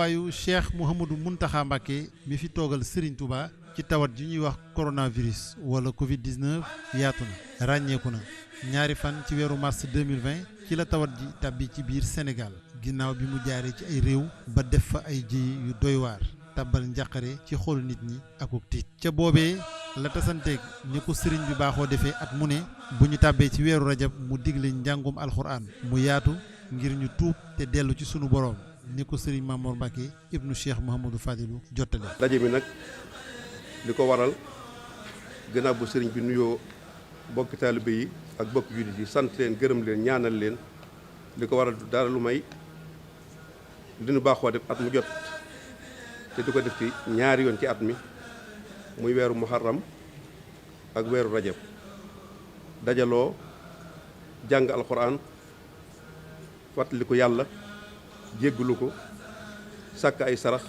taxawaayu Cheikh Mouhamadou Mountakha Mbacké mi fi toogal Serigne Touba ci tawat ji ñuy wax coronavirus wala Covid-19 yaatu na ràññeeku na ñaari fan ci weeru mars 2020 ci la tawat ji tàbbi ci biir Sénégal ginnaaw bi mu jaaree ci ay réew ba def fa ay ji yu doy waar tàbbal njàqare ci xolu nit ñi akuk tiit ca boobee la tasanteeg ni ko sëriñ bi baaxoo defee at mu ne bu ñu tàbbee ci weeru rajab mu digle njàngum alxuraan mu yaatu ngir ñu tuub te dellu ci sunu boroom ni ko sëriñ Mamour Mbacké ibnu Cheikh Mouhamadou Fadilou jottale. daje mi nag li ko waral gannaaw bu sëriñ bi nuyoo bokki taalibe yi ak bokki jullit yi sant leen gërëm leen ñaanal leen li ko waral du dara lu may li nu baaxoo def at mu jot te di ko def ci ñaari yoon ci at mi muy weeru muharram ak weeru rajab dajaloo jàng alxuraan fàttali ko yàlla jéggalu ko sàkk ay sarax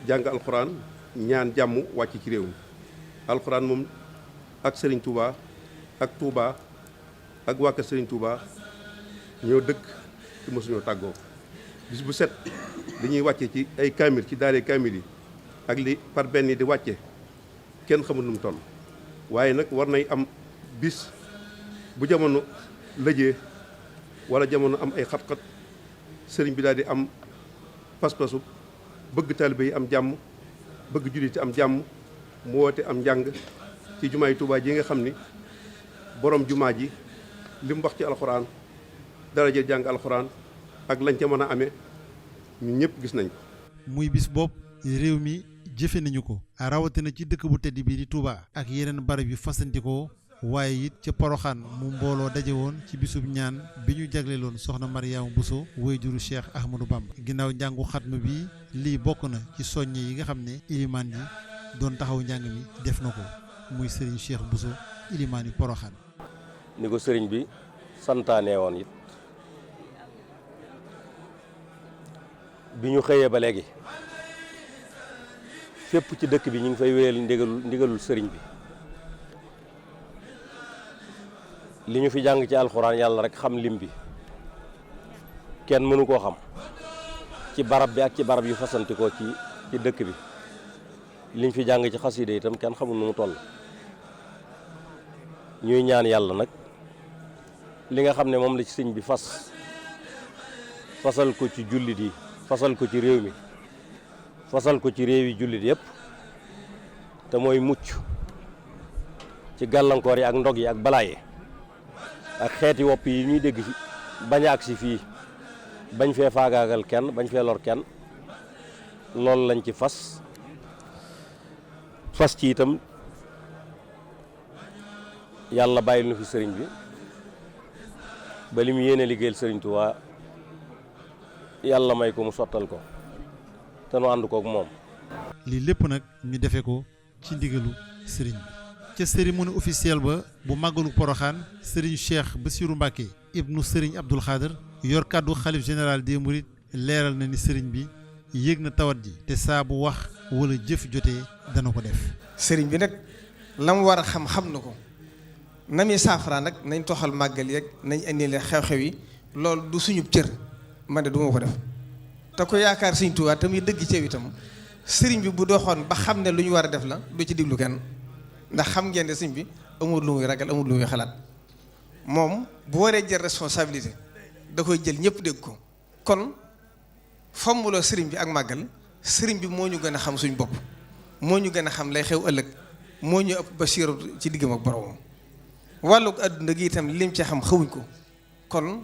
jàng alxuraan ñaan jàmm wàcc ci réew mi alxuraan moom ak Serigne Touba ak Touba ak waa kër Serigne Touba ñoo dëkk ci mosuñoo tàggoo bis bu set dañuy wàcce ci ay kaamil ci daaree kaamil yi ak li par benn di wàcce kenn xamul nu mu toll waaye nag war nay am bis bu jamono lëjee wala jamono am ay xat-xat sëriñ bi daal di am pas-pasu bëgg taalibe yi am jàmm bëgg jullit am jàmm mu woote am njàng ci jumaa yi Tuubaa ji nga xam ni borom jumaa ji li mu wax ci alxuraan daraja jàng alxuraan ak lañ ca mën a amee ñun ñëpp gis nañ ko. muy bis bopp réew mi jëfe nañu ko rawatina ci dëkk bu tedd bi di Touba ak yeneen barab yu fasantikoo waaye it ca Poroxaan mu mbooloo daje woon ci bisub ñaan bi ñu jagleeloon soxna Mariama Bousso waajuru Cheikh Ahmadou Bamba ginnaaw njàngu xatmu bi lii bokk na ci soññe yi nga xam ne ilimaan yi doon taxaw njàng mi def na ko muy sëriñ Cheikh Bousso ilimaan yi Poroxaan ni ko sëriñ bi santaane woon it bi ñu xëyee ba léegi fépp ci dëkk bi ñu ngi fay wéyal ndigalul sëriñ bi li ñu fi jàng ci alxuraan yàlla rek xam lim bi kenn mënu koo xam ci barab bi ak ci barab yu fasantikoo ci dëkk bi liñ fi jàng ci xasida itam kenn xamul nu mu toll ñuy ñaan yàlla nag li nga xam ne moom la ci sëñ bi fasal ko ci jullit yi fasal ko ci réew mi fasal ko ci réew yi jullit yëpp te mooy mucc ci gàllankoor yi ak ndog yi ak balaa yi ak xeeti wopp yi ñuy dégg ci bañ a agsi fii bañ fee faagaagal kenn bañ fee lor kenn loolu lañ ci fas ci itam yàlla bàyyil nu fi sëriñ bi ba li mu yéene liggéeyal sëriñ Tuubaa yàlla may ko mu sottal ko te nu ànd kook moom. lii lépp nag ñu defe ko ci ndigalu sëriñ bi ca cérémonie officielle ba bu màggalu Poroxaan sëriñ Cheikh Bassirou Mbacké ibnu sëriñ Abdoul Khader yor kàddu xalif général des Mourides leeral na ni sëriñ bi yéeg na tawat ji te saa bu wax wala jëf jotee dana ko def. sëriñ bi nag la mu war a xam na ko na muy saafara nag nañ toxal màggal yeeg nañ indi leen xew-xew yi loolu du suñu cër man de du ma ko def te ko yaakaar Sëriñ Tuubaa te muy dëgg ceew itam sëriñ bi bu doxoon ba xam ne lu ñu war a def la du ci diglu kenn ndax xam ngeen ne sëriñ bi amul lu muy ragal amul lu muy xalaat moom bu waree jël responsabilité da koy jël ñëpp dégg ko kon fommuloo sëriñ bi ak màggal sëriñ bi moo ñu gën a xam suñ bopp moo ñu gën a xam lay xew ëllëg moo ñu ëpp basiira ci diggam ak boromam wàllu adduna gi itam lim ci xam xawuñ ko kon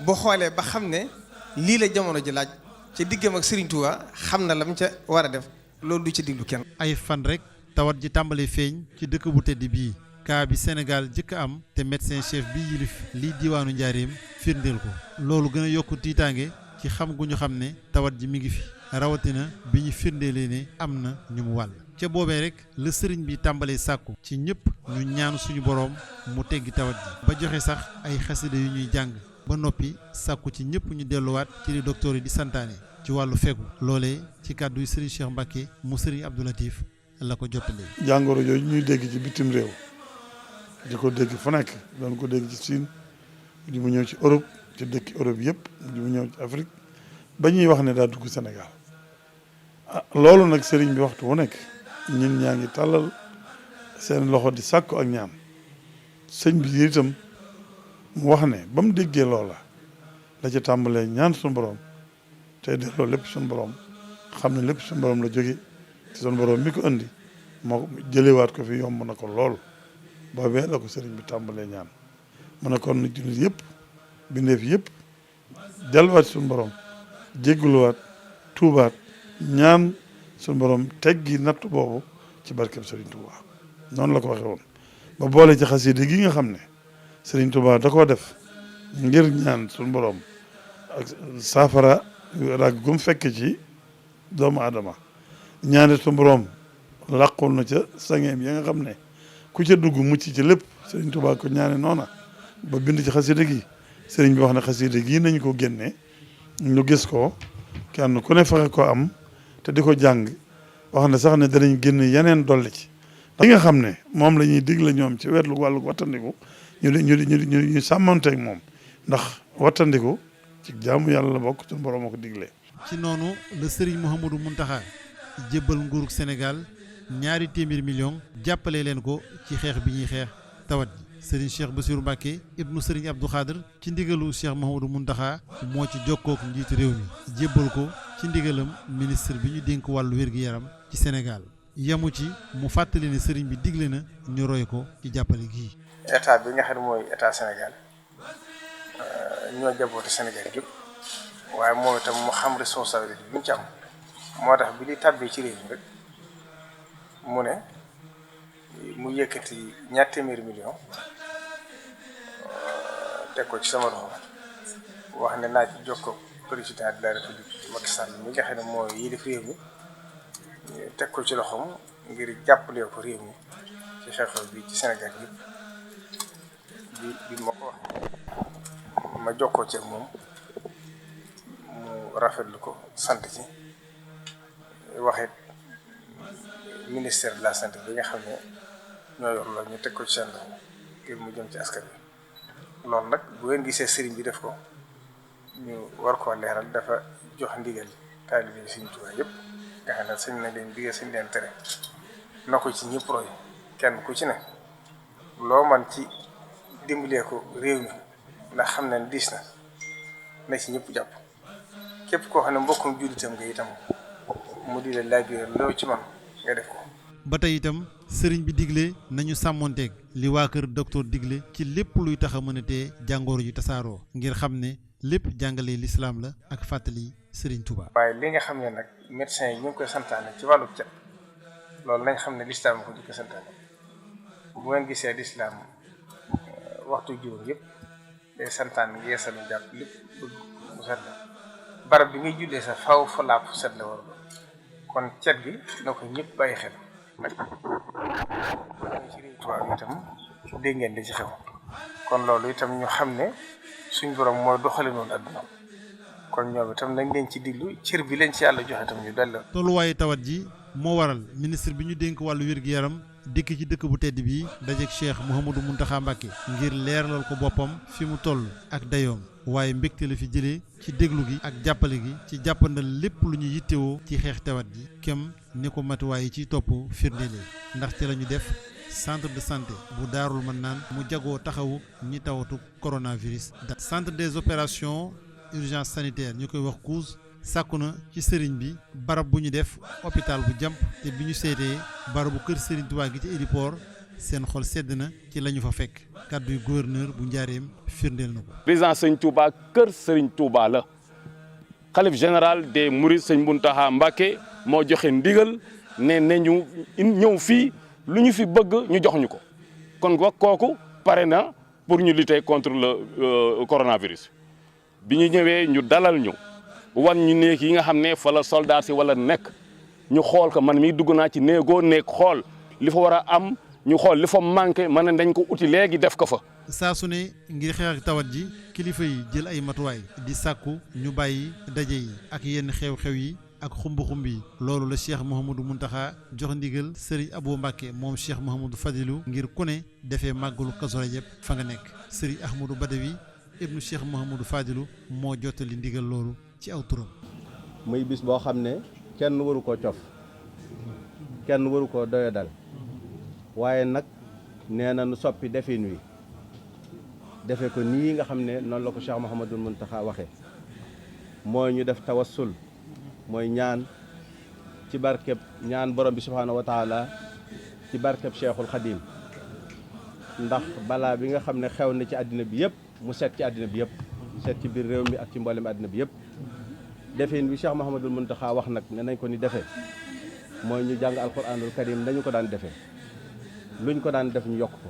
boo xoolee ba xam ne lii la jamono ji laaj ca diggam ak Serigne Touba xam na lam ca war a def loolu du ci diglu kenn. ay fan rek tawat ji tàmbalee feeñ ci dëkk bu tedd bii cas bi Sénégal jëkk am te médecin chef bi yilif lii diwaanu Njaaréem firndeel ko loolu gën a yokk tiitaange ci xam gu ñu xam ne tawat ji mi ngi fi rawatina bi ñu firndeelee ne am na ñu mu wàll. ca boobee rek la sëriñ bi tàmbalee sàkku ci ñëpp ñu ñaan suñu boroom mu teggi tawat ji ba joxe sax ay xasida yu ñuy jàng ba noppi sàkku ci ñëpp ñu delluwaat ci li docteur yi di santaane ci wàllu fegu loolee ci kàddu yi sëriñ Cheikh Mbacké mu sëriñ Abdou Latif la ko jottalee. jàngoro yooyu ñuy dégg ci bitim réew di ko dégg fu nekk doon ko dégg ci Chine mu ñëw ci Europe ci dëkki Europe yëpp mu ñëw ci Afrique ba ñuy wax ne daa dugg Sénégal loolu nag sëriñ bi waxtu wu nekk ñun ñaa ngi tàllal seen loxo di sàkku ak ñaan sëñ bi itam mu wax ne ba mu déggee loola la ca tàmbalee ñaan suñu borom tey delloo lépp suñu borom xam ne lépp suñu borom la jóge te suñu borom mi ko indi moo jëlewaat ko fi yomb na ko lool boobee la ko sëriñ bi tàmbalee ñaan mu ne kon jullit yëpp bindeef yëpp delluwaat suñu borom jégguluwaat tuubaat ñaan suñu borom teggi natt boobu ci barkeb Serigne Touba noonu la ko waxee woon ba boole ci xasida gi nga xam ne Serigne Touba da koo def ngir ñaan suñu borom ak saafara rag gum fekk ci doomu aadama ñaane suñu borom làqul na ca sangeem ya nga xam ne ku ca dugg mucc ci lépp Serigne Touba ko ñaane noona ba bind ci xasida gi Serigne bi wax ne xasida gi nañ ko génne ñu gis ko kenn ku ne fexe ko am te di ko jàng wax ne sax ne danañ génn yeneen dolli ci li nga xam ne moom la ñuy digle ñoom ci wetlu wàllu wattandiku ñu sàmmanteeg moom ndax wattandiku ci jaamu yàlla la bokk suñu borom a ko diglee. ci noonu la Serigne Mouhamadou Mountakha jébbal nguurug Sénégal 200 millions jàppale leen ko ci xeex bi ñuy xeex tawat ji Serigne Cheikh Bassirou Mbacké ibnu Serigne Abdou Khadr ci ndigalu Cheikh Mouhamadou Mountakha moo ci jokkook njiitu réew mi jébbal ko ci ndigalam ministre bi ñu dénk wàllu wér-gi-yaram ci Sénégal yamu ci mu fàttali ne Serigne bi digle na ñu roy ko ci jàppale gii. état bi nga xam ne mooy état Sénégal ñoo jaboote Sénégal yëpp waaye moom itam mu xam responsabilité bi mu ci am moo tax bi di tàbbee ci réew mi rek mu ne mu yëkkati 200 millions teg ko ci sama loxo wax ne naa ci jokkoo président de la république Macky Sall mi nga xam ne mooy yilif réew mi teg ko ci loxoom ngir jàppale ko réew mi ci xew-xew bi ci Sénégal yëpp bi ma ko wax ma jokkoo ci ak moom mu rafetlu ko sant ci waxit ministère de la santé bi nga xam ne ñoo yor loolu ñu teg ko ci seen loxo ngir mu jëm ci askan bi loolu nag bu ngeen gisee sëriñ bi def ko ñu war koo leeral dafa jox ndigal taalibe yi Sëriñ Tuubaa yëpp nga xam ne sañ na leen digal sañ leen tere na ko ci ñëpp roy kenn ku ci ne loo man ci dimbalee ko réew mi ndax xam ne diis na ci ñëpp jàpp képp koo xam ne mbokkum jullitam nga itam mu di la laaj loo ci man nga def ko. ba tey itam sëriñ bi digle nañu sàmmonteeg li waa kër docteur digle ci lépp luy tax a mën a tee jàngoro ji tasaaroo ngir xam ne lépp jàngale lislaam la ak fàttali sëriñ Touba. waaye li nga xam ne nag médecin yi ñu ngi koy santaane ci wàllu cet loolu nañ xam ne lislaam ko di ko santaane bu ngeen gisee lislaam waxtu juróom yëpp day santaan yeesalu jàpp lépp bëgg mu set la barab bi ngay jullee sax faw fa laab set la war kon cet bi na ko ñëpp bàyyi xel ci réew tubaab itam dégg ngeen di ci xew kon loolu itam ñu xam ne suñ borom mooy doxale noonu adduna kon ñoom itam nañ leen ci diglu cër bi leen ci yàlla joxe itam ñu dell. tolluwaayu tawat ji moo waral ministre bi ñu dénk wàllu wér-gi-yaram dikk ci dëkk bu tedd bi dajeek Cheikh Mouhamadou Mountakha Mbacké ngir leeralal ko boppam fi mu toll ak dayoom waaye mbégte la fi jëlee ci déglu gi ak jàppale gi ci jàppandal lépp lu ñu yittewoo ci xeex tawat ji kem ni ko matuwaay yi ciy topp firndelee ndax ci la ñu def centre de santé bu Daarul Mannaan mu jagoo taxawu ñi tawatu coronavirus. centre des opérations urgence sanitaire ñu koy wax COUS sàkku na ci sëriñ bi barab bu ñu def hôpital bu jàmp te bi ñu seetee barabu kër Serigne Touba gi ci héliport seen xol sedd na ci la ñu fa fekk kàdduy gouverneur bu Njaareem firndeel na ko. résidence Serigne Touba kër Serigne Touba la xalif général des Mourides Serigne Mountakha Mbacké moo joxe ndigal ne ñu ñëw fii lu ñu fi bëgg ñu jox ñu ko kon kooku pare na pour ñu lutter contre le coronavirus bi ñu ñëwee ñu dalal ñu. wan ñu néeg yi nga xam ne fa la soldat si wala nekk ñu xool ko man mii dugg naa ci néegoo néeg xool li fa war a am ñu xool li fa manqué mën nañ dañ ko uti léegi def ko fa. saa su ne ngir xeex ak tawat ji kilifa yi jël ay matuwaay di sàkku ñu bàyyi daje yi ak yenn xew-xew yi ak xumb-xumb yi loolu la Cheikh Mouhamadou Mountakha jox ndigal Serigne Abou Mbacké moom Cheikh Mouhamadou Fadilou ngir ku ne defee màggalu Kazu Rajab fa nga nekk Serigne Ahmadou Badawi ibnu Cheikh Mouhamadou Fadilou moo jottali ndigal loolu. ci aw turam muy bis boo xam ne kenn waru koo cof kenn waru koo doyadal waaye nag nee na nu soppi defin wi defe ko nii nga xam ne noonu la ko Cheikh Mouhamadul Mountakha waxe mooy ñu def tawassul mooy ñaan ci barkeb ñaan borom bi subhaanahu wa taala ci barkeb Cheikhul Khadim ndax balaa bi nga xam ne xew na ci àddina bi yëpp mu set ci àddina bi yëpp set ci biir réew mi ak ci mboolem àddina bi yëpp defin bi Cheikh Mouhamadul Mountakha wax nag ne nañ ko ni defee mooy ñu jàng alquranul karim nañu ko daan defee luñ ko daan def ñu yokk ko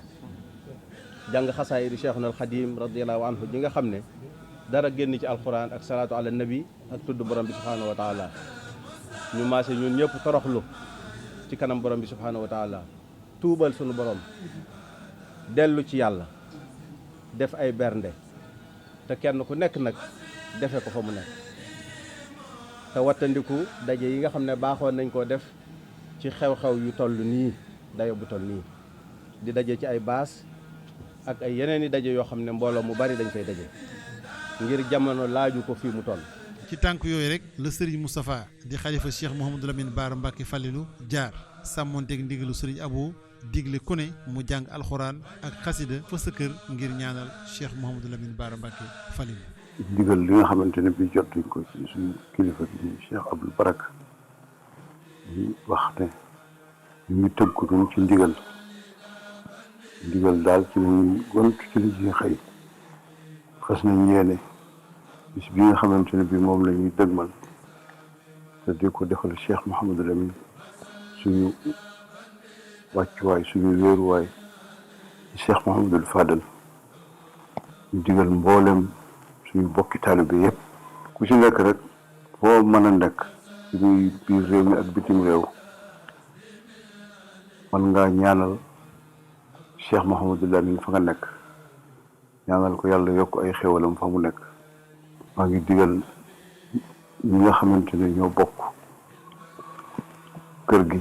jàng xasaay di Cheikhul Khadim radiyallahu anhu ji nga xam ne dara génn ci alquran ak salaatu ala nabi ak tudd borom bi subhaanahu wa taala ñu maase ñun ñëpp toroxlu ci kanam borom bi subhaanahu wa taala tuubal sunu borom dellu ci yàlla def ay bernde te kenn ku nekk nag defe ko fa mu nekk te wattandiku daje yi nga xam ne baaxoon nañ koo def ci xew-xew yu toll nii dayo bu toll nii di daje ci ay baas ak ay yeneen i daje yoo xam ne mbooloo mu bari dañ fay daje ngir jamono laaju ko fii mu toll. ci tànk yooyu rek la Serigne Moustapha di xalifa Cheikh Mouhamadou Lamine Bara Mbacké Falilou jaar sàmmonteeg ndigalu Serigne Abo digle ku ne mu jàng alxuraan ak xasida fa sa kër ngir ñaanal Cheikh Mouhamadou Lamine Bara Mbacké Falilou. ndigal li nga xamante ne bii jot nañ ko ci suñu kilifa di Cheikh Abdoul Baraka ñu wax ne ñu ngi tëgg ko ci ndigal daal ci lañuy gont ci li ci xëy fas nañ yéene bis bi nga xamante ne bii moom la ñuy dëgmal te di ko defal Cheikh Mouhamadou Lamine suñu wàccuwaay suñu wéeruwaay ci Cheikh Mouhamadou Fadal ñu digal mboolem suñu bokki taalibe yëpp ku ci nekk rek foo mën a nekk ci biir réew mi ak bitim réew man ngaa ñaanal Cheikh Mouhamadou Lamine fa nga nekk ñaanal ko yàlla yokk ay xéwalam fa mu nekk maa ngi digal ñi nga xamante ne ñoo bokk kër gi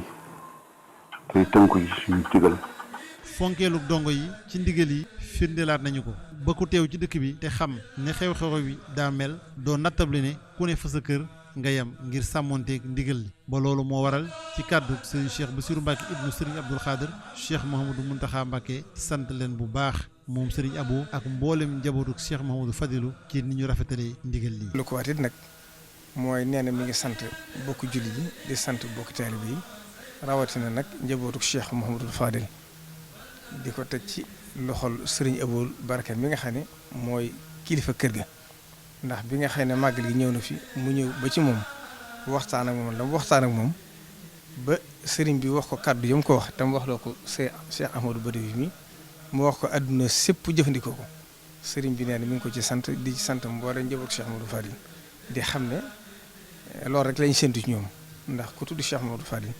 tey tënku ci suñu digal. fonkeelu dongo yi ci ndigal yi firndelaat nañu ko ba ku teew ci dëkk bi te xam ne xew-xew wi daa mel doo nattable ne ku ne fa sa kër nga yem ngir sàmmonteeg ndigal li ba loolu moo waral ci kàddu sëriñ Cheikh Bassirou Mbacké ibnu sëriñ Abdoul Khadir Cheikh Mouhamadou Mountakha Mbacké sant leen bu baax moom sëriñ Abo ak mboolem njabootu Cheikh Mouhamadou Fadilou ci ni ñu rafetalee ndigal lii. lu ko watit nag mooy nee na mi ngi sant bokk julli ji di sant bokk taalibe yi rawatina nag njabootu Cheikh Mouhamadou Fadil di ko teg ci loxol sëriñ Abdoul Baraka mi nga xam ne mooy kilifa kër ga. ndax bi nga xam ne màggal gi ñëw na fi mu ñëw ba ci moom waxtaan ak moom la mu waxtaan ak moom ba sëriñ bi wax ko kàddu yam ko wax te mu wax loo ko Cheikh Ahmadou Badawi mi mu wax ko àdduna sépp jëfandikoo ko sëriñ bi nee na mi ngi ko ci sant di ci sant mboolem njaboot Cheikh Ahmadou Fadil di xam ne loolu rek lañ séntu ci ñoom ndax ku tudd Cheikh Ahmadou Fadil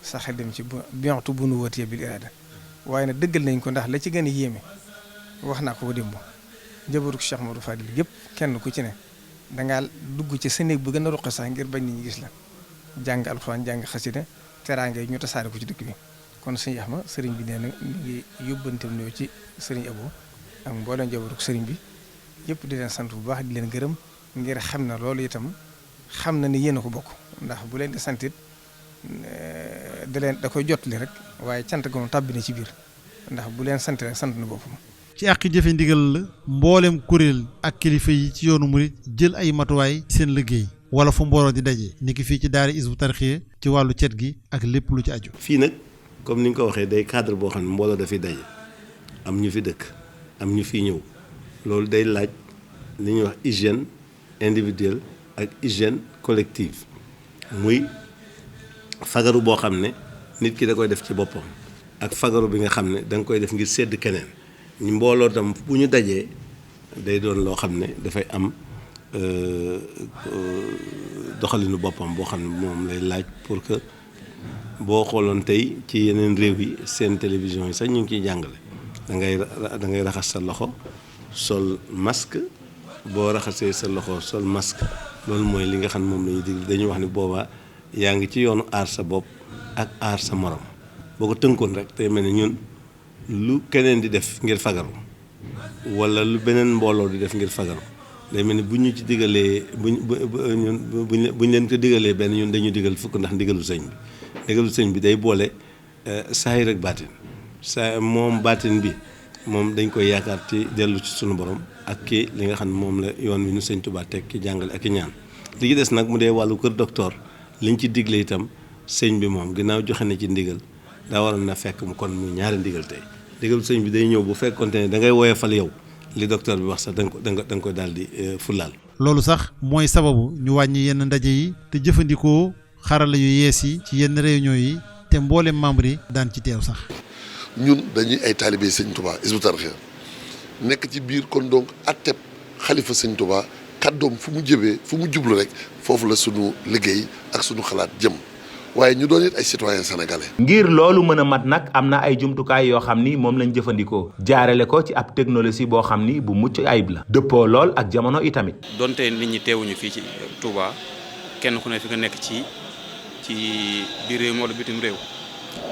sax dem ci bientu bu nu wëtee bil iraada waaye nag dëggal nañ ko ndax la ci gën a yéeme wax naa ko démb. njabootu Cheikh Modou Fadil yëpp kenn ku ci ne dangaa dugg ci sa néeg bu gën a ruqe sax ngir bañ nit ñi gis la jàng alxuraan jàng xasida teraanga yi ñu tasaare ko ci dëkk bi kon sëñ Axma sëriñ bi nee na mi ngi yóbbanteem ñëw ci sëriñ Abo ak mboolem njabootu sëriñ bi yëpp di leen sant bu baax di leen gërëm ngir xam na loolu itam xam na ni yéen a ko bokk ndax bu leen di sant it da koy jotali rek waaye cant ga moom tàbbi na ci biir ndax bu leen sant rek sant na boppam. ci àq jëfe ndigal la mboolem kuréel ak kilifa yi ci yoonu murit jël ay matuwaay seen liggéey wala fu mbooloo di daje niki fii ci daara Hizbut Tarqiyyah ci wàllu cet gi ak lépp lu ci aju. fii nag comme ni nga ko waxee day cadre boo xam ne mbooloo dafay daje am ñu fi dëkk am ñu fi ñëw loolu day laaj li ñuy wax hygiène individuelle ak hygiène collective muy fagaru boo xam ne nit ki da koy def ci boppam ak fagaru bi nga xam ne da nga koy def ngir sédd keneen. ñu mbooloo tam bu ñu dajee day doon loo xam ne dafay am doxalinu boppam boo xam ne moom lay laaj pour que boo xooloon tey ci yeneen réew yi seen télévision yi sax ñu ngi ciy jàngale da ngay raxas sa loxo sol masque boo raxasee sa loxo sol masque loolu mooy li nga xam ne moom la ñuy digle dañuy wax ne boobaa yaa ngi ci yoonu aar sa bopp ak aar sa morom boo ko tënkoon rek tey mel ne ñun lu keneen di def ngir fagaru wala lu beneen mbooloo di def ngir fagaru day mel ni bu ñu ci digalee buñ leen ko digalee benn ñun dañu digal fukk ndax ndigalu sëñ bi day boole saahir ak baatin moom baatin bi moom dañ koy yaakaar ci dellu ci sunu borom ak ki li nga xam ne moom la yoon wi nu sëñ Tuubaa teg ki jàngale ak ki ñaan li ci des nag mu dee wàllu kër docteur liñ ci digle itam sëñ bi moom ginnaaw joxe na ci ndigal daa waroon na fekk mu kon muy ñaari ndigal tey ndigalu sëñ bi day ñëw bu fekkonte ne da ngay woyofal yow li docteur bi wax sax da nga koy daal di fulaal. loolu sax mooy sababu ñu wàññi yenn ndaje yi te jëfandikoo xarala yu yees yi ci yenn réunion yi te mboolem membre yi daan ci teew sax. ñun dañuy ay taalibe sëñ Touba Hizbut Tarqiyyah nekk ci biir kon donc atteb xalifa sëñ Touba kàddoom fu mu jëbee fu mu jublu rek foofu la sunu liggéey ak sunu xalaat jëm waaye ñu doon it ay citoyens sénégalais. ngir loolu mën a mat nag am na ay jumtukaay yoo xam ni moom lañ jëfandikoo jaarale ko ci ab technologie boo xam ni bu mucc ayib la dëppoo lool ak jamono itamit. donte nit ñi teewuñu fii ci Touba kenn ku ne fi nga nekk ci biir réew mi wala bitim réew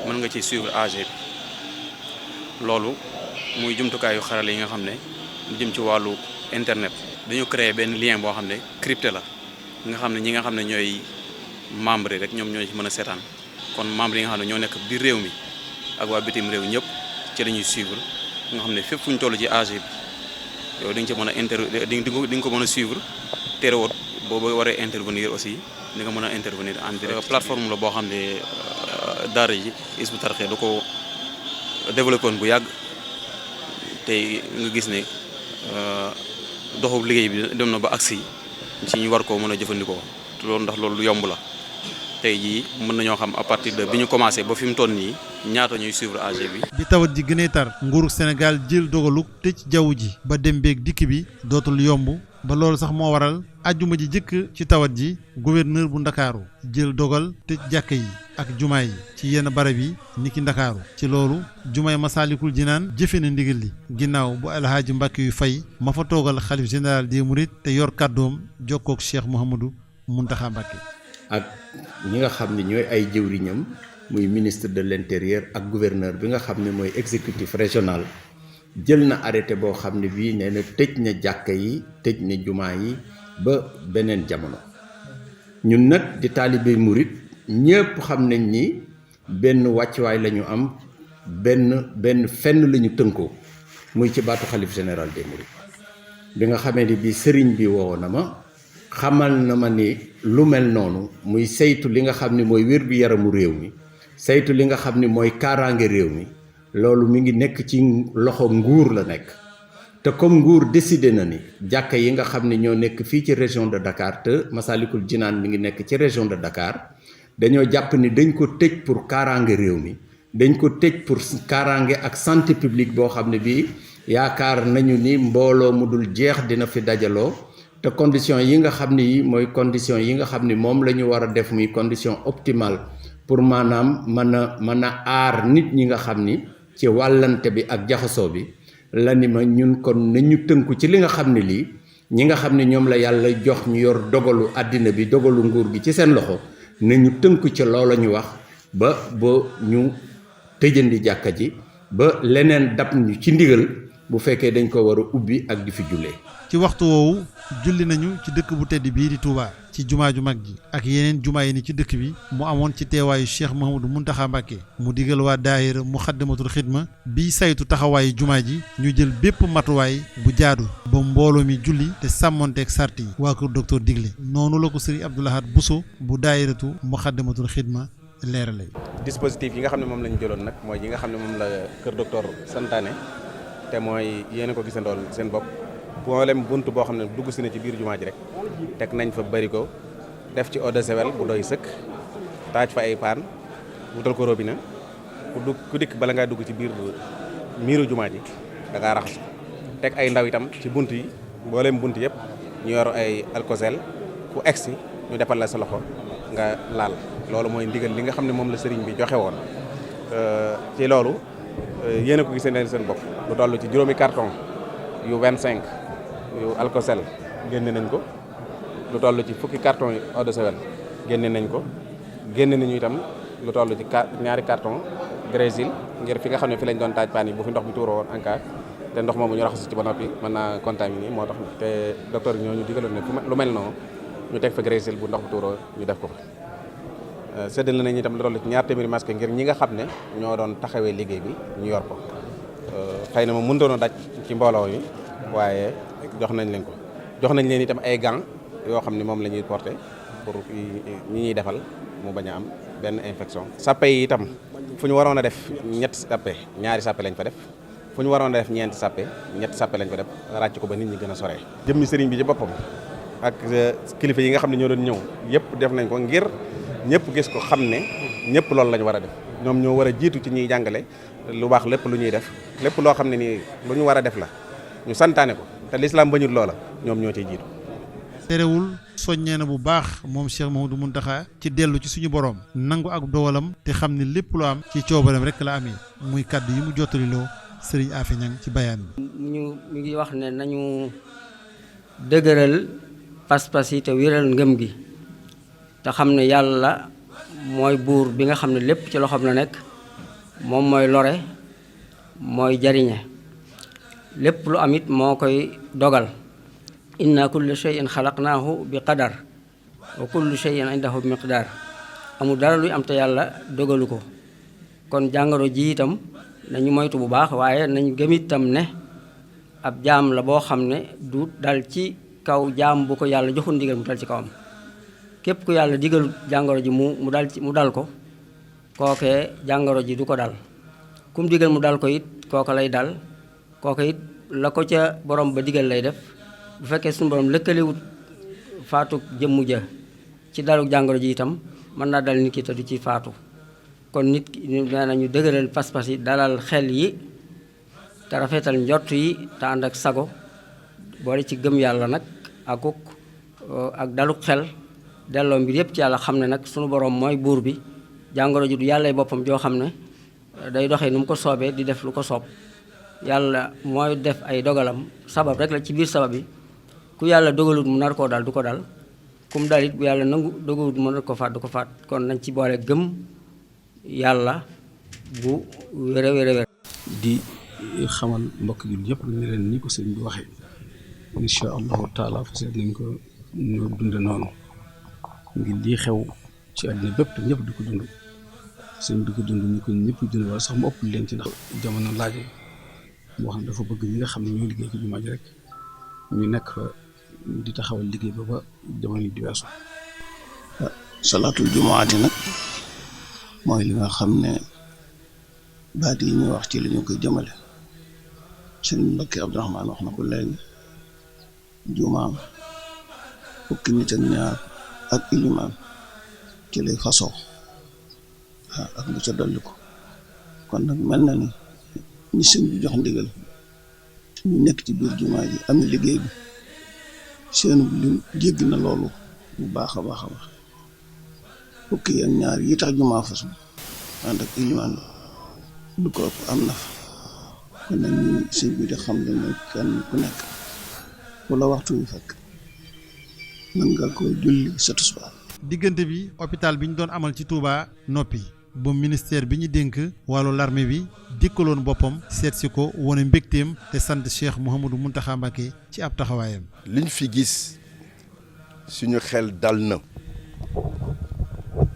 mën nga ci suivre AG bi loolu muy jumtukaayu xarale yi nga xam ne lu jëm ci wàllu internet. dañu créer benn lien boo xam ne crypté la nga xam ne ñi nga xam ne ñooy membre yi rek ñoom ñoo ci mën a seetaan kon membre yi nga xam ne ñoo nekk biir réew mi ak waa bitim réew ñëpp ci lañuy suivre nga xam ne fépp fu ñu toll ci AG bi yow di nga ci mën a di nga ko mën a suivre terewut boobu waree intervenir aussi di nga mën a intervenir en direct. plateforme la boo xam ne daara ji Hizbut Tarqiyyah da ko développé woon bu yàgg tey nga gis ne doxu liggéey bi dem na ba agsi ci ñu war koo mën a jëfandikoo te loolu ndax loolu lu yomb la tey jii mën nañoo xam à partir de bi ñu commencé ba fi mu toll nii ñaata ñuy suivre AG bi. bi tawat ji gënee tar nguuru Sénégal jël dogalu tëj jaww ji ba dem beeg dikk bi dootul yomb ba loolu sax moo waral ajjuma ji jëkk ci tawat ji gouverneur bu Ndakaaru jël dogal tëj jàkka yi ak jumaa yi ci yenn barab yi niki Ndakaaru ci loolu jumaay Masaalikul Jinaan jëfe na ndigal li ginnaaw bu Alhaaji Mbàkke yu fay ma fa toogal xalif général des Mourides te yor kàddoom jokkook Cheikh Mouhamadou Mountakha Mbacké ak ñi nga xam ne ñooy ay jëwriñam muy ministre de l'intérieur ak gouverneur bi nga xam ne mooy exécutif régional jël na arrêté boo xam ne bii nee na tëj na jàkka yi tëj na jumaa yi ba beneen jamono ñun nag di taalibe murit ñëpp xam nañ ni benn wàccuwaay la ñu am benn fenn la ñu tënkoo muy ci baatu xalif général des mourides bi nga xamee ni bii sëriñ bi woo na ma xamal na ma ni lu mel noonu muy saytu li nga xam ni mooy wér-gu-yaramu réew mi saytu li nga xam ni mooy kaaraange réew mi loolu mi ngi nekk ci loxo nguur la nekk te comme nguur décidé na ni jàkka yi nga xam ne ñoo nekk fii ci région de Dakar te Massalikul Jinaan mi ngi nekk ci région de Dakar dañoo jàpp ni dañ ko tëj pour kaaraange réew mi dañ ko tëj pour kaaraange ak santé publique boo xam ne bii yaakaar nañu ni mbooloo mu dul jeex dina fi dajaloo te condition yi nga xam ne yi mooy condition yi nga xam ne moom la ñu war a def muy condition optimale pour maanaam mën a aar nit ñi nga xam ni ci wàllante bi ak jaxasoo bi la ni ma ñun kon nañu tënku ci li nga xam ne lii ñi nga xam ne ñoom la yàlla jox ñu yor dogalu àddina bi dogalu nguur gi ci seen loxo nañu tënku ci loola ñu wax ba ñu tëjandi jàkka ji ba leneen dab ñu ci ndigal bu fekkee dañ ko war a ubbi ak di fi jullee. ci waxtu woowu julli nañu ci dëkk bu tedd bii di Touba ci jumaa ju mag ji ak yeneen jumaa yi ni ci dëkk bi mu amoon ci teewaayu Cheikh Mouhamadou Mountakha Mbacké mu digal waa daayira Muxaddamatul Xidma bii saytu taxawaayu jumaa ji ñu jël bépp matuwaay bu jaadu ba mbooloo mi julli te sàmmonteeg sart yi waa kër docteur digle noonu la ko sëriñ Abdou Lahad Bousso bu daayiratu Muxaddamatul Xidma leeralay. dispositif yi nga xam ne moom lañu jëloon nag mooy yi nga xam ne moom la kër docteur santaane te mooy yéen ko gisandool seen bopp mboolem bunt boo xam ne dugg si na ci biir jumaa ji rek teg nañ fa bari ko def ci eau de javel bu doy sëkk taaj fa ay paan wutal ko robinet ku dikk bala ngaa dugg ci biir miiru jumaa ji da ngaa raxasu teg ay ndaw itam ci bunt yi mboolem bunt yëpp ñu yor ay alcosel ku egsi ñu defal la sa loxo nga laal loolu mooy ndigal li nga xam ne moom la sëriñ bi joxe woon ci loolu yéen a ko gisee neen seen bopp lu toll ci juróomi carton yu 25 yu alcosel génne nañ ko lu toll ci fukki carton yu eau de javel génne nañ ko génne nañu itam lu toll ci ñaari carton Brésil ngir fi nga xam ne fi lañ doon taaj paan yi bu fi ndox bi tuuroo woon en cas te ndox moomu ñu raxasu ci ba noppi mën naa contaminé moo tax te docteur yi ñoo ñu digaloon ne lu mel noonu ñu teg fa gré-gel bu ndox bu tuuroo ñu def ko fa. séddale nañ itam lu toll ci 2 téeméeri masque ngir ñi nga xam ne ñoo doon taxawee liggéey bi ñu yor ko xëy na moom mënutoon a daj ci mbooloo yi waaye jox nañ leen ko. jox nañ leen itam ay gants yoo xam ne moom la ñuy porter pour ñi ñuy defal mu bañ a am benn infection. sàppe yi itam fu ñu waroon a def 2 sàppe 2 sàppe lañ fa def fu ñu waroon a def 4 sàppe 2 sàppe lañ fa def ràcc ko ba nit ñi gën a soree. jëmmi sëriñ bi ci boppam ak kilifa yi nga xam ne ñoo doon ñëw yëpp def nañ ko ngir ñëpp gis ko xam ne ñëpp loolu la ñu war a def ñoom ñoo war a jiitu ci ñuy jàngale lu baax lépp lu ñuy def lépp loo xam ne nii lu ñu war a def la ñu santaane ko te lislaam bañul loola ñoom ñoo ciy jiitu. terewul soññee na bu baax moom Cheikh Mouhamadou Mountakha ci dellu ci suñu borom nangu ak dogalam te xam ne lépp lu am ci coobareem rek la amee muy kàddu yi mu jottaliloo Serigne Afe Niang ci bayaan bi. ñu ngi wax ne nañu dëgëral pas-pas yi te wéral ngëm gi te xam ne yàlla mooy buur bi nga xam ne lépp ci loxoom la nekk moom mooy lore mooy jariñe lépp lu am it moo koy dogal. inna kulla shay'in xalaqnaahu bi qadar wa kullu shay'in indahu bi miqdar amul dara luy am te yàlla dogalu ko kon jàngoro ji itam nañu moytu bu baax waaye nañ gëm itam ne ab jaam la boo xam ne du dal ci kaw jaam bu ko yàlla joxul ndigal mu dal ci kawam képp ku yàlla digal jàngoro ji mu dal ko kookee jàngoro ji du ko dal kum digal mu dal ko it kooka lay dal kooka it la ko ca borom ba digal lay def. bu fekkee suñu borom lëkkalewut faatu jëmmu ja ci dalu jàngoro ji itam mën naa dal nit ki te du ci faatu kon nit ki nee nañu dëgëral pas-pas yi dalal xel yi te rafetal njott yi te ànd ak sago boole ci gëm yàlla nag ak daluk xel delloo mbir yépp ci yàlla xam ne nag suñu borom mooy buur bi jàngoro ji du yàllay boppam joo xam ne day doxee nu mu ko soobee di def lu ko soob yàlla mooy def ay dogalam sabab rek la ci biir sabab yi ku yàlla dogalut mu nar koo dal du ko dal kum dal it bu yàlla nangu dogalut mu nar ko faat du ko faat kon nañ ci boole gëm yàlla bu wér di xamal mbokk yi ñëpp ne leen ni ko sëñ bi waxee incha allahu taala fas nañ ko ñoo dunde noonu ngir lii xew ci àddina bépp te ñëpp di ko dund sëñ di ko dund ñu ko ñëpp dund wala sax mu ëpp leen ci ndax jamono laaj moo xam ne dafa bëgg ñi nga xam ne ñoo liggéey ci jumaa ji rek ñu nekk fa di taxawal liggéey ba jamono yi di weesu. salaatul jumaati nag mooy li nga xam ne baat yi ñuy wax ci li ñu koy jëmale sëñ Mbacke Abdourahmane wax na ko léegi jumaam fukki nit ak ñaar ak ilimaan ci lay fasoo ak lu ca dolli ko kon nag mel na ni ñi sëñ bi jox ndigal ñu nekk ci biir jumaa ji am liggéey bi seenu lim jéggi na loolu bu baax a baax a baax fukki ak ñaar yi tax jumaa fasu ànd ak ilimaan lu ko ëpp am na fa kon nag ñu sëñ bi di xam ne kenn ku nekk fu la waxtu wi fekk mën nga ko julli sa tisbaar. diggante bi hôpital bi ñu doon amal ci Touba noppi ba ministère bi ñu dénk wàllu l'armée bi dikkaloon boppam seet si ko wone mbégteem te sant Cheikh Mouhamadou Mountakha Mbacké ci ab taxawaayam. liñ fi gis suñu xel dal na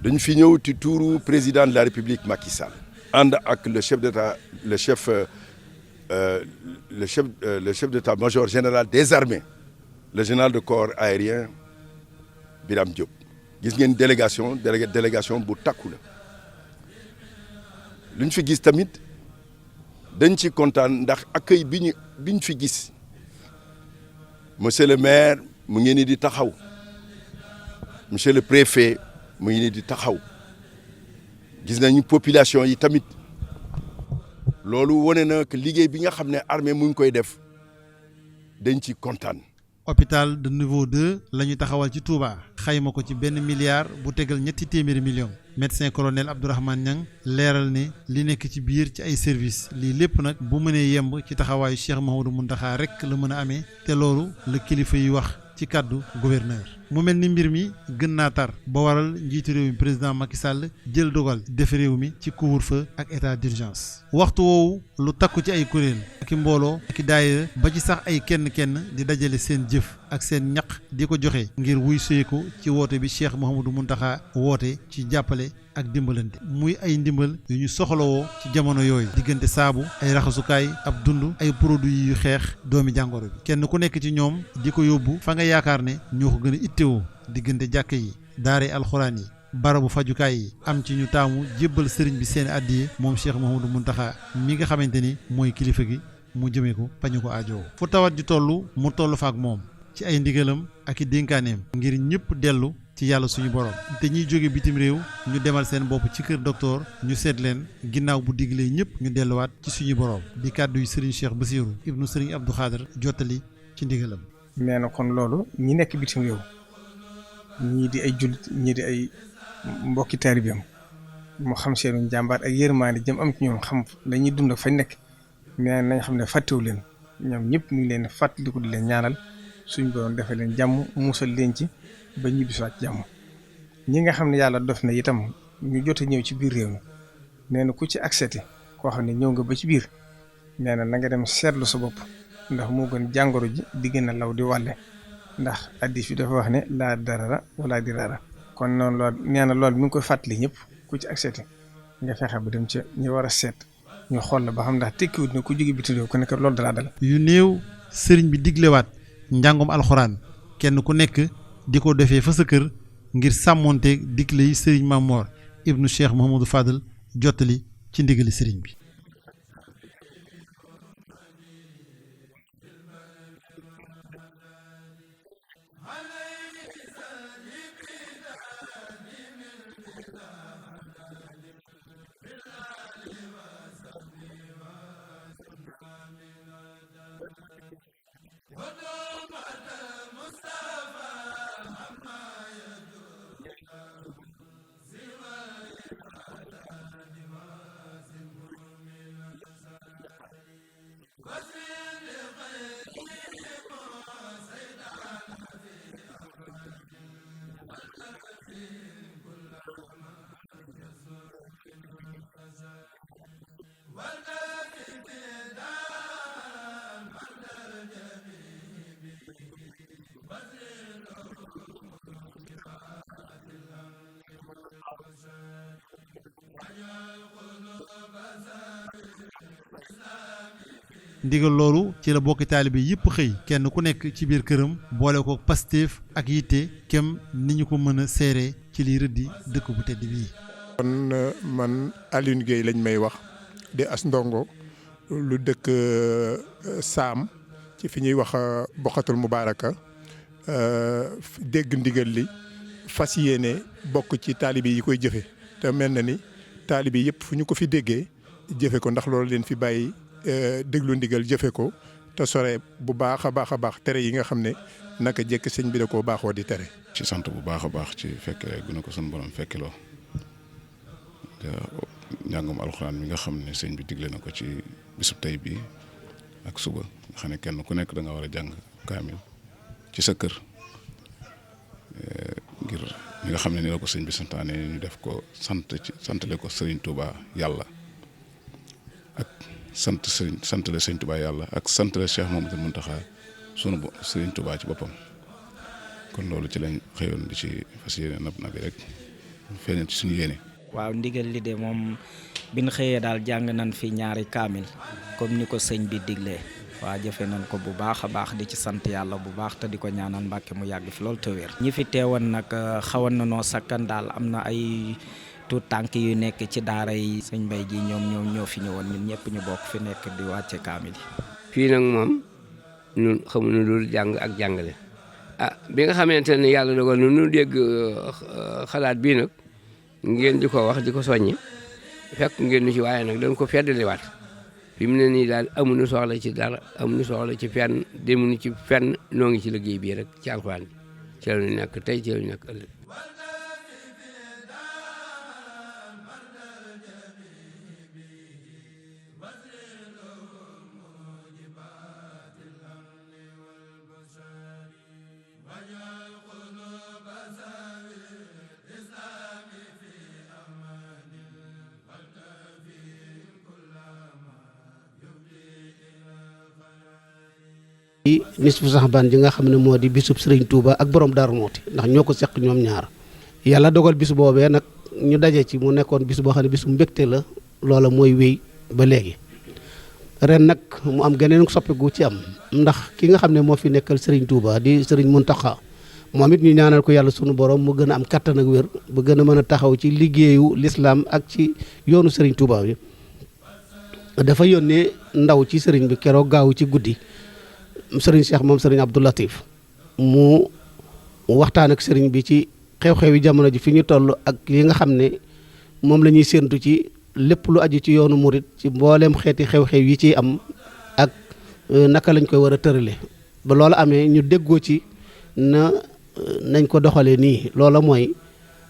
dañu fi ñëw ci tuuru président de la République Macky Sall. ànd ak le chef d'état-major général des armées le général de corps aérien Birame Diop. gis ngeen délégation bu takku la lu ñu fi gis tamit dañ ci kontaan ndax accueil bi ñu fi gis monsieur le maire mu ngi ni di taxaw monsieur le préfet mu ngi ni di taxaw gis nañu population yi tamit loolu wane na que liggéey bi nga xam ne armée mu ngi koy def dañ ci kontaan. hôpital de niveau 2 la ñu taxawal ci Touba xayma ko ci $1 milliard bu tegal $300 millions médecin colonel Abdourahmane Niang leeral ne li nekk ci biir ci ay service lii lépp nag bu mënee yemb ci taxawaayu Cheikh Mouhamadou Mountakha rek la mën a amee te loolu la kilifa yi wax ci kàddu gouverneur mu mel ni mbir mi gën naa tar ba waral njiitu réew mi président Macky Sall jël dogal def réew mi ci couvre-feu ak état d'urgence waxtu woowu lu takku ci ay kuréel ak i mbooloo ak i daayira ba ci sax ay kenn di dajale seen jëf ak seen ñaq di ko joxe ngir wuy seeko ci woote bi Cheikh Mouhamadou Mountakha woote ci jàppale ak dimbalante muy ay ndimbal yu ñu soxlawoo ci jamono yooyu diggante saabu ay raxasukaay ab dund ay produits yu xeex doomi jàngoro bi kenn ku nekk ci ñoom di ko yóbbu fa nga yaakaar ne ñoo ko gën a ittewoo diggante jàkk yi daare alxuraan yi barabu fajukaay yi am ci ñu taamu jébbal sëriñ bi seen addiye moom Cheikh Mouhamadou Mountakha mi nga xamante ni mooy kilifa gi mu jëmee ko pañu ko aajoo fu tawat ji toll mu toll fa ak moom ci ay ndigalam ak i dénkaaneem ngir ñëpp dellu ci yàlla suñu borom te ñiy jóge bitim réew ñu demal seen bopp ci kër docteur ñu seet leen ginnaaw bu diglee ñëpp ñu delluwaat ci suñu borom di kàddu yu sëriñ Cheikh Bassirou ibnu sëriñ Abdou Khader jottali ci ndigalam. nee na kon loolu ñi nekk bitim réew ñii di ay jullit ñii di ay mbokki taalibeem mu xam seenu jàmbaar ak yërmaande jëm am ci ñoom xam dañuy dund ak fañ nekk nee nañ xam ne fàttewu leen ñoom ñëpp ñu ngi leen fàttaliku di leen ñaanal suñ borom defee leen jàmm musal leen ci ba ñibbisiwaat jàmm ñi nga xam ne yàlla def na itam ñu jot a ñëw ci biir réew mi nee na ku ci accepté koo xam ne ñëw nga ba ci biir nee na nga dem seetlu sa bopp ndax moo gën jàngoro ji di gën a law di wàlle ndax addis bi dafa wax ne laa darara wala dirara kon noonu loolu nee na loolu mi ngi koy fàttali ñëpp ku ci accepté nga fexe ba dem ca ñu war a seet ñu xool la ba xam ndax tekkiwut ne ku jóge bitim réew ku nekk loolu dalaa dal. yu néew sëriñ bi diglewaat njàngum alxuraan kenn ku nekk di ko defee fa sa kër ngir sàmmonte digle yi sëriñ Mamor ibnu Cheikh Mouhamadou Fadal jottali ci ndigali sëriñ bi. ndigal loolu ci la bokki taalibe yëpp xëy kenn ku nekk ci biir këram boole ko Pastef ak yitte kem ni ñu ko mën a seere ci liy rëddi dëkk bu tedd bii. kon man Alioune Guèye lañ may wax di as ndongo lu dëkk Saam ci fi ñuy wax Bokkatul Mubaaraka dégg ndigal li fas yéene bokk ci taalibe yi koy jëfe te mel na ni taalibe yëpp fu ñu ko fi déggee jëfe ko ndax loolu leen fi bàyyi déglu ndigal jëfe ko te sore bu baax a baax tere yi nga xam ne naka jekk sëñ bi da koo baaxoo di tere. ci sant bu baax a baax ci fekkee gën a ko sunu borom fekkeloo njàngum alxuraan mi nga xam ne sëñ bi digle na ko ci bisub tey bi ak suba nga xam ne kenn ku nekk da nga war a jàng kaamil ci sa kër ngir ñi nga xam ne ni la ko sëñ bi santaane ñu def ko santale ko Sëriñ Touba yàlla ak santale Sëriñ Touba yàlla ak santale Cheikh Mouhamadou Mountakha sunu Sëriñ Touba ci boppam kon loolu ci lañ xëyoon di ci fas yéene nab rek feeñal ci suñu yéene. waaw ndigal li de moom bi ñu xëyee daal jàng nañ fi ñaari kaamil comme ni ko sëñ bi diglee waa jëfe nañ ko bu baax a baax di ci sant yàlla bu baax te di ko ñaanal Mbàkke mu yàgg fi loolu te wér. ñi fi teewoon nag xawoon na noo sakkan daal am na ay tuut tànk yu nekk ci daara yi sëñ Mbay ji ñoom ñoo fi ñëwoon ñun ñëpp ñu bokk fi nekk di wàcce kaamil yi. fii nag moom ñun xamuñu loolu jàng ak jàngale bi nga xamante ne yàlla dogal na ñu dégg xalaat bii nag ngeen di ko wax di ko soññi fekk ngeen ñu ci waaye nag dañ ko feddaliwaat fi mu ne nii daal amuñu soxla ci dara amuñu soxla ci fenn demuñu ci fenn noo ngi ci liggéey bii rek ci alxuraan bi ci la ñu nekk tey ci la ñu nekk ëllëg. nisfu saxbaan ji nga xam ne moo di bisub Serigne Touba ak borom Darou Mouhty ndax ñoo ko seq ñoom ñaar yàlla dogal bis boobee nag ñu daje ci mu nekkoon bis boo xam ne bisu mbégte la loola mooy wéy ba léegi ren nag mu am geneen soppiku ci am ndax ki nga xam ne moo fi nekkal Serigne Touba di Serigne Mountakha moom it ñu ñaanal ko yàlla sunu borom mu gën a am kattan ak wér ba gën a mën a taxaw ci liggéeyu l'islam ak ci yoonu Serigne Touba bi dafa yónnee ndaw ci Serigne bi keroog gaaw ci guddi Serigne Cheikh moom Serigne Abdou Latif mu waxtaan ak Serigne bi ci xew-xew yi jamono ji fi ñu toll ak yi nga xam ne moom la ñuy séentu ci lépp lu aju ci yoonu murit ci mbooleem xeeti xew-xew yi ciy am ak naka lañ koy war a tërale ba loolu amee ñu déggoo ci nañ ko doxalee nii loola mooy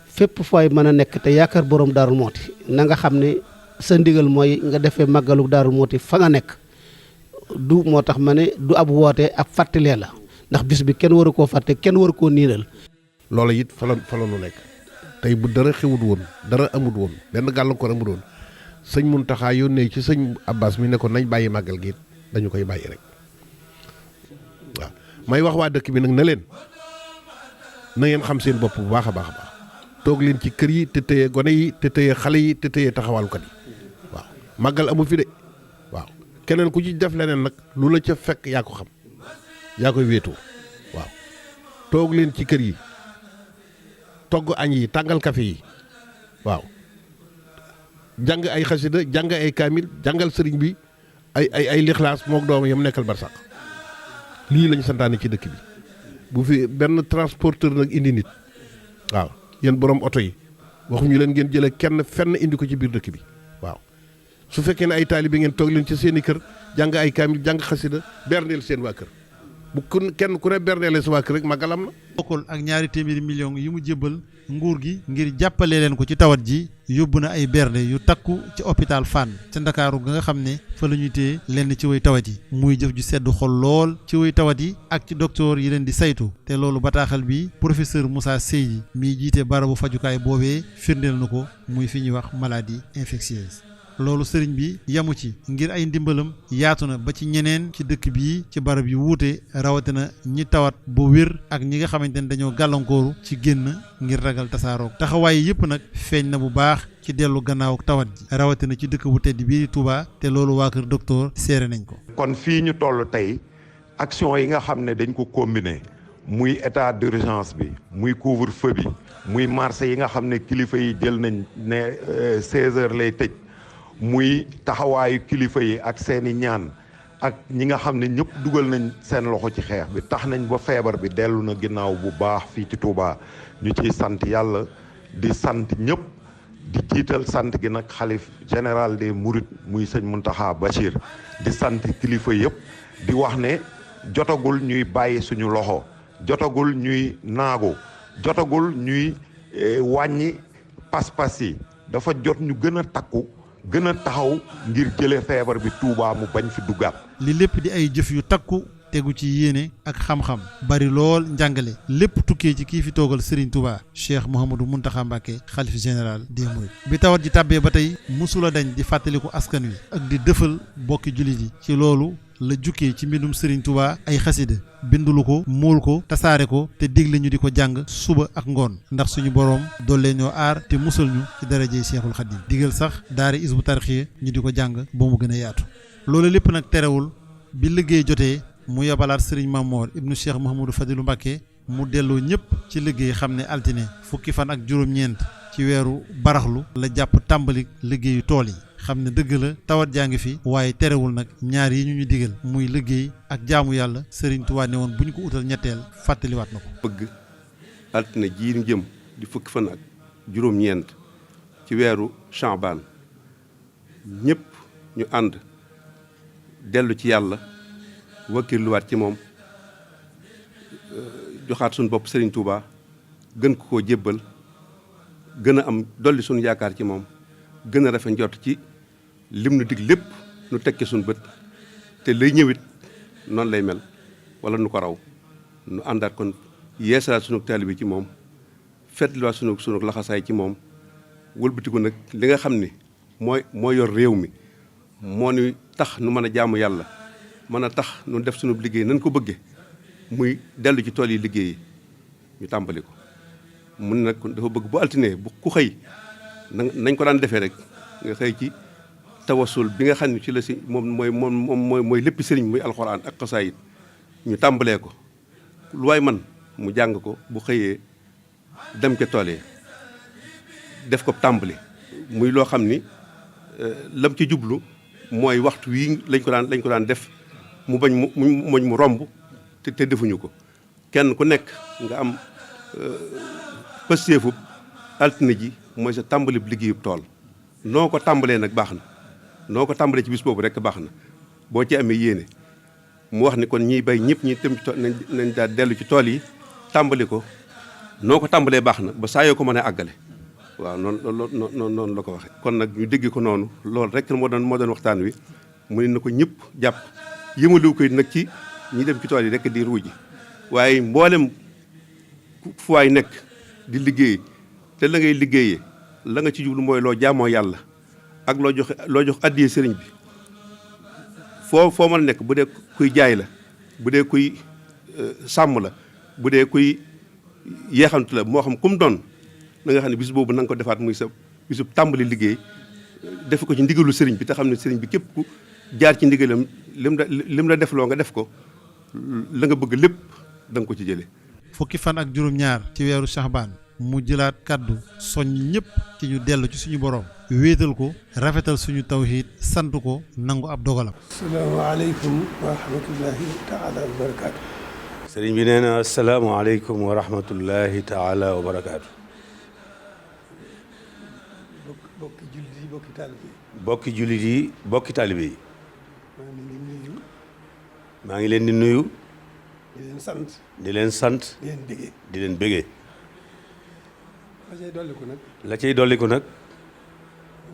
fépp fooy mën a nekk te yaakaar borom Darou Mouhty na nga xam ne sa ndigal mooy nga defee màggalu Darou Mouhty fa nga nekk du moo tax ma ne du ab woote ab fàttalee la ndax bis bi kenn waru koo fàtte kenn waru koo niinal. loola it fa la nu nekk tey bu dara xewut woon dara amut woon benn gàllankoor amut woon sëñ Mountakha yónnee ci sëñ Abbas mi ne ko nañ bàyyi màggal gi dañu koy bàyyi rek waaw may wax waa dëkk bi nag na leen na ngeen xam seen bopp bu baax a baax a baax toog leen ci kër yi te téye gone yi te téye xale yi te téye taxawalkat yi waaw màggal amu fi de waaw keneen ku ci def leneen nag lu la ca fekk yaa ko xam yaa koy wéetoo waaw toog leen ci kër yi togg añ yi tàngal kafe yi waaw jàng ay xasida jàng ay kaamil jàngal sëriñ bi ay lixlaas mook doom yam nekkal barsax lii lañu santaane ci dëkk bi bu fi benn transporteur nag indi nit waaw yéen borom oto yi waxuñu leen ngeen jëlee kenn fenn indi ko ci biir dëkk bi waaw su fekkee ne ay taalibe ngeen toog leen ci seeni kër jàng ay kaamil jàng xasida berndeel seen waa kër bu kenn ku ne berndeele sa waa kër rek màggalam na. bokkul ak 200 millions yi mu jébbal nguur gi ngir jàppale leen ko ci tawat ji yóbbu na ay bernde yu takku ci hôpital Fann ca Ndakaaru ga nga xam ne fa la ñuy téye lenn ci way tawat yi muy jëf ju sedd xol lool ci way tawat yi ak ci docteur yi leen di saytu te loolu bataaxal bi professeur Moussa Seydi miy jiite barabu fajukaay boobee firndeel na ko muy fi ñuy wax maladie infectieuse. loolu sëriñ bi yamu ci ngir ay ndimbalam yaatu na ba ci ñeneen ci dëkk bii ci barab yu wuute rawatina ñi tawat bu wér ak ñi nga xamante ne dañoo gàllankooru ci génn ngir ragal tasaaroog taxawaay yëpp nag feeñ na bu baax ci dellu gannaaw tawat ji rawatina ci dëkk bu tedd bii di Touba te loolu waa kër docteur seere nañ ko. kon fii ñu toll tey action yi nga xam ne dañ ko combiner muy état d'urgence bi muy couvre-feu bi muy marché yi nga xam ne kilifa yi jël nañ ne 16 heures lay tëj. muy taxawaayu kilifa yi ak seeni ñaan ak ñi nga xam ne ñëpp dugal nañ seen loxo ci xeex bi tax nañ ba feebar bi dellu na ginnaaw bu baax fii ci Touba ñu ciy sant yàlla di sant ñëpp di jiital sant gi nag xalif général des Mourides muy sëñ Mountakha Bachir di sant kilifa yëpp di wax ne jotagul ñuy bàyyi suñu loxo jotagul ñuy naagu jotagul ñuy wàññi pas-pas yi dafa jot ñu gën a takku gën a taxaw ngir jële feebar bi Touba mu bañ fi duggaat. li lépp di ay jëf yu takku tegu ci yéene ak xam-xam bari lool njàngale lépp tukkee ci kii fi toogal Serigne Touba Cheikh Mouhamadou Mountakha Mbacké xalif général des Mourides bi tawat ji tàbbee ba tey musula dañ di fàttaliku askan wi ak di dëfal bokki jullit yi ci loolu la jukkee ci mbindum Serigne Touba ay xasida bindulu ko muul ko tasaare ko te digle ñu di ko jàng suba ak ngoon ndax suñu boroom doole ñoo aar te musal ñu ci darajey Cheikhul Khadim digal sax daara Hizbut Tarqiyyah ñu di ko jàng ba mu gën a yaatu loolu lépp nag terewul bi liggéey jotee mu yebalaat Serigne Mamor ibnu Cheikh Mouhamadou Fadilou Mbacké mu delloo ñëpp ci liggéey xam ne altine fukki fan ak juróom-ñeent ci weeru baraxlu la jàpp tàmbali liggéeyu tool yi xam ne dëgg la tawat jaa ngi fi waaye terewul nag ñaar yi ñu digal muy liggéey ak jaamu yàlla Serigne Touba ne woon bu ñu ko utal ñetteel fàttaliwaat na ko. bëgg altine jii ñu jëm di fukki fan ak juróom-ñeent ci weeru Chaban ñëpp ñu ànd dellu ci yàlla wakkirluwaat ci moom joxaat suñu bopp Serigne Touba gën ko koo jébbal gën a am dolli suñu yaakaar ci moom gën a rafet njort ci lim nu dig lépp nu tekke suñu bët te lay ñëwit noonu lay mel wala nu ko raw nu àndaat kon yeesalaat sunu taalibe ci moom fetliwaat sunu laxasaay ci moom wëlbatiku nag li nga xam ni moo yor réew mi moo ni tax nu mën a jaamu yàlla mën a tax nu def sunu liggéey nañ ko bëggee muy dellu ci tool yi liggéey ñu tàmbali ko mun nag dafa bëgg bu altine bu ku xëy nañ ko daan defee rek nga xëy ci tawasul bi nga xam ne ci la si mooy lépp sëriñ muy alxuraan ak xasaayid ñu tàmbalee ko lu waay man mu jàng ko bu xëyee dem ca tool yi def ko tàmbali muy loo xam ni lam ci jublu mooy waxtu wii lañ ko daan def mu bañ mu romb te defuñu ko kenn ku nekk nga am pësteefub altine ji mooy sa tàmbali liggéeyub tool noo ko tàmbalee nag baax na noo ko tàmbalee ci bis boobu rek baax na boo ci amee yéene mu wax ni kon ñiy bay ñëpp ñi dem ci tool nañ daal dellu ci tool yi tàmbali ko noo ko tàmbalee baax na ba saa yoo ko mën a àggale waaw noonu la ko waxee. kon nag ñu dégg ko noonu loolu rek moo doon waxtaan wi mu ne na ko ñëpp jàpp yëmaliw ko nag ci ñi dem ci tool yi rek di ruuji waaye mboolem fu waay nekk di liggéey te la ngay liggéeyee la nga ci jublu mooy loo jaamoo yàlla ak loo jox addiyee sëriñ bi foo mën a nekk bu dee kuy jaay la bu dee kuy sàmm la bu dee kuy yeexantu la moo xam kum doon na nga xam ne bis boobu na nga ko defaat muy sa bisub tàmbali liggéey def ko ci ndigalu sëriñ bi te xam ne sëriñ bi képp ku jaar ci ndigalam lim la defloo nga def ko la nga bëgg lépp da nga ko ci jëlee. fukki fan ak juróom-ñaar ci weeru Shahbaan mu jëlaat kàddu soññ ñëpp ci ñu dellu ci suñu borom wéetal ko rafetal suñu tawhiid sant ko nangu ab dogalam. asalaamaaleykum wa rahmatullahi taala wa barakaatu. sëriñ bi nee na asalaamaaleykum wa rahmatullahi taala wa barakaatu. bokki jullit yi bokki taalibe yi. bokki jullit yi bokki taalibe yi. maa ngi leen di nuyu. di leen sant. di leen sant. di leen bégee. di leen bégee. la cay dolliku nag. la cay dolliku nag.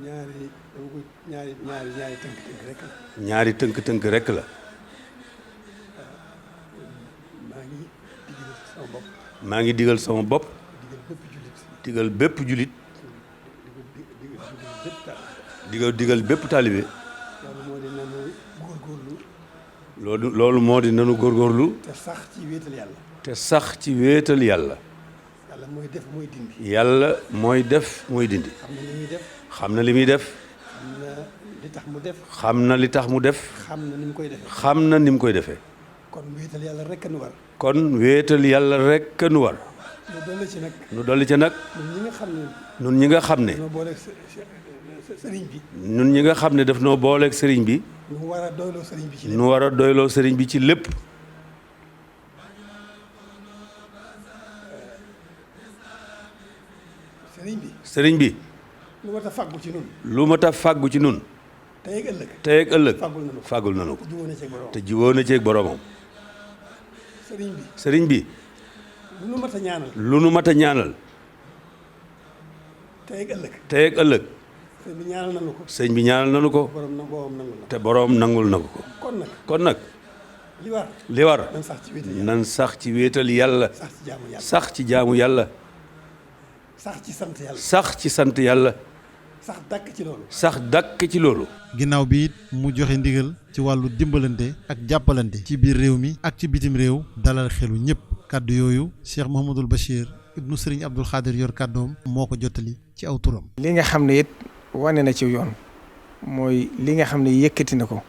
ñaari tënk-tënk rek la. ñaari tënk-tënk rek la. maa ngi digal sama bopp. digal bépp jullit. digal bépp taalibe. loolu moo di nanu góorgóorlu. te sax ci wéetal yàlla. te sax ci wéetal yàlla. yàlla mooy def mooy dindi. yàlla mooy def mooy dindi. xam na li muy def. xam na li muy def. xam na li tax mu def. xam na li tax mu def. xam na ni mu koy defee. xam na ni mu koy defee. kon wéetal yàlla rek nu war. kon wéetal yàlla rek nu war. nu dolli ci nag. nu dolli ci nag. ñun ñi nga xam ne. ñun ñi nga xam ne. noo booleeg sëriñ bi. ñun ñi nga xam ne daf noo booleeg sëriñ bi. nu war a doyloo sëriñ bi ci lépp. nu war a doyloo sëriñ bi ci lépp. sëriñ bi. sëriñ bi. lu mat a fàggu ci nun. lu mat a fàggu ci nun. tey ak ëllëg. tey ak ëllëg. fàggul nanu ko. te jiwoo na ceeg boromam. sëriñ bi. sëriñ bi. lu nu mat a ñaanal. lu nu mat a ñaanal. tey ak ëllëg. tey ak ëllëg. sëñ bi ñaanal nanu ko. sëñ bi ñaanal nanu ko. te borom nangul na ko. kon nag. li war. nan sax ci wéetal yàlla. sax ci jaamu yàlla. sax ci sant yàlla. sax ci sant yàlla. sax dàkk ci loolu. sax dàkk ci loolu. ginnaaw bi it mu joxe ndigal ci wàllu dimbalante ak jàppalante ci biir réew mi ak ci bitim réew dalal xelu ñëpp kàddu yooyu Cheikh Mouhamadul Bachir ibnu Serigne Abdoul Khadir yor kàddoom moo ko jottali ci aw turam. li nga xam ne it wane na ci yoon mooy li nga xam ne yëkkati na ko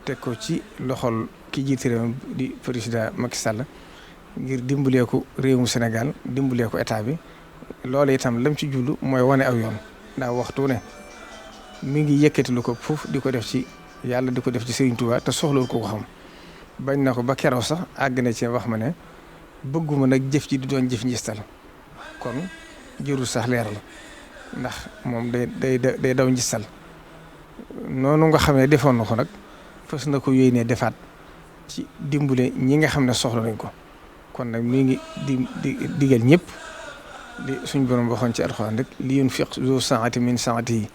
teg ko ci loxol ki jiite réew di président Macky Sall ngir dimbalee ko réewum Sénégal dimbalee ko état bi loolu itam lam ci jublu mooy wane aw yoon. ndax waxtu ne mi ngi yëkkati lu ko foofu di ko def ci yàlla di ko def ci Serigne Touba te soxlawul ko xam bañ na ko ba keroog sax àgg na ci wax ma ne bëgguma nag jëf ji di doon jëf njistal kon jërul sax leer la ndax moom day daw njistal noonu nga xam ne defoon na ko nag fas na ko yéenee defaat ci dimbule ñi nga xam ne soxla nañ ko kon nag mi ngi digal ñëpp. li suñ borom waxoon ci alxuraan rek li yunfiq zu saati min saatihi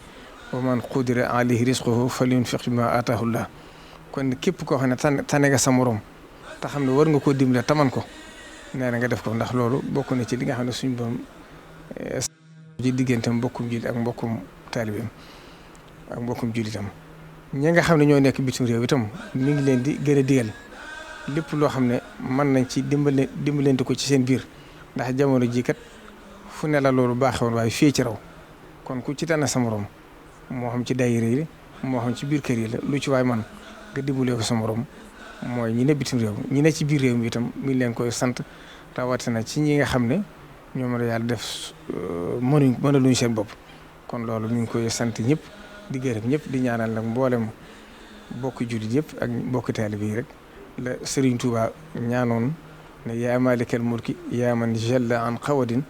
wa man qudira alayhi rizquhu falyunfiq mimma ataahu llah kon képp koo xam ne tane nga sa morom te xam ne war nga koo dimbale taman ko nee na nga def ko ndax loolu bokk na ci li nga xam ne suñ borom ci diggante mbokkum jullit ak mbokkum taalibeem ak mbokkum jullitam ñi nga xam ne ñoo nekk bitim réew itam mi ngi leen di gën a digal lépp loo xam ne mën nañ ci dimbalante ko ci seen biir ndax jamono ji kat fu ne la loolu baaxewoon waaye fii ci raw kon ku ci tànn sa morom moo xam ci daayira yi moo xam ci biir kër yi la lu ci waay man nga dimbalee ko sa morom mooy ñi ne bitim réew ñi ne ci biir réew mi itam mi ngi leen koy sant rawatina ci ñi nga xam ne ñoom la yàlla def mënaluñu seen bopp kon loolu mi ngi koy sant ñëpp di gërëm ñëpp di ñaanal nag mboolem bokki jullit yëpp ak bokki taalibe yi rek la Serigne Touba ñaanoon ne yaa maalikal mulki yaa man jalla an qawadin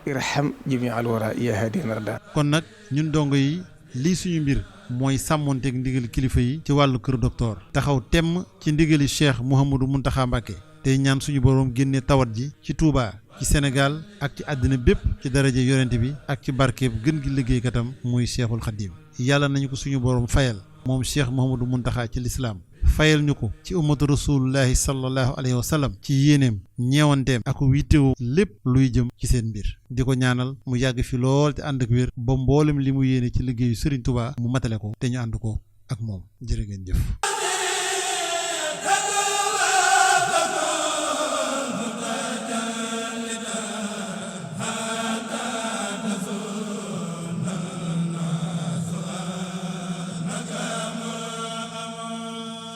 irham jami al wara yaa hadi narda. kon nag ñun dongo yi lii suñu mbir mooy sàmmonteeg ndigal kilifa yi ci wàllu kër docteur taxaw temm ci ndigali Cheikh Mouhamadou Mountakha Mbacké tey ñaan suñu boroom génne tawat ji ci Touba ci Sénégal ak ci àddina bépp ci daraje yonent bi ak ci barkeeb gën gi liggéeykatam muy Cheikhul Khadim yàlla nañu ko suñu boroom fayal moom Cheikh Mouhamadou Mountakha ci lislaam fayal ñu ko ci ummatu rasulullahi sallallahu alayhi wa sallam ci yéeneem ñeewanteem ak wittewoo lépp luy jëm ci seen mbir di ko ñaanal mu yàgg fi lool te ànd ak wér ba mboolem li mu yéene ci liggéeyu Serigne Touba mu matale ko te ñu ànd ko ak moom jërë ngeen jëf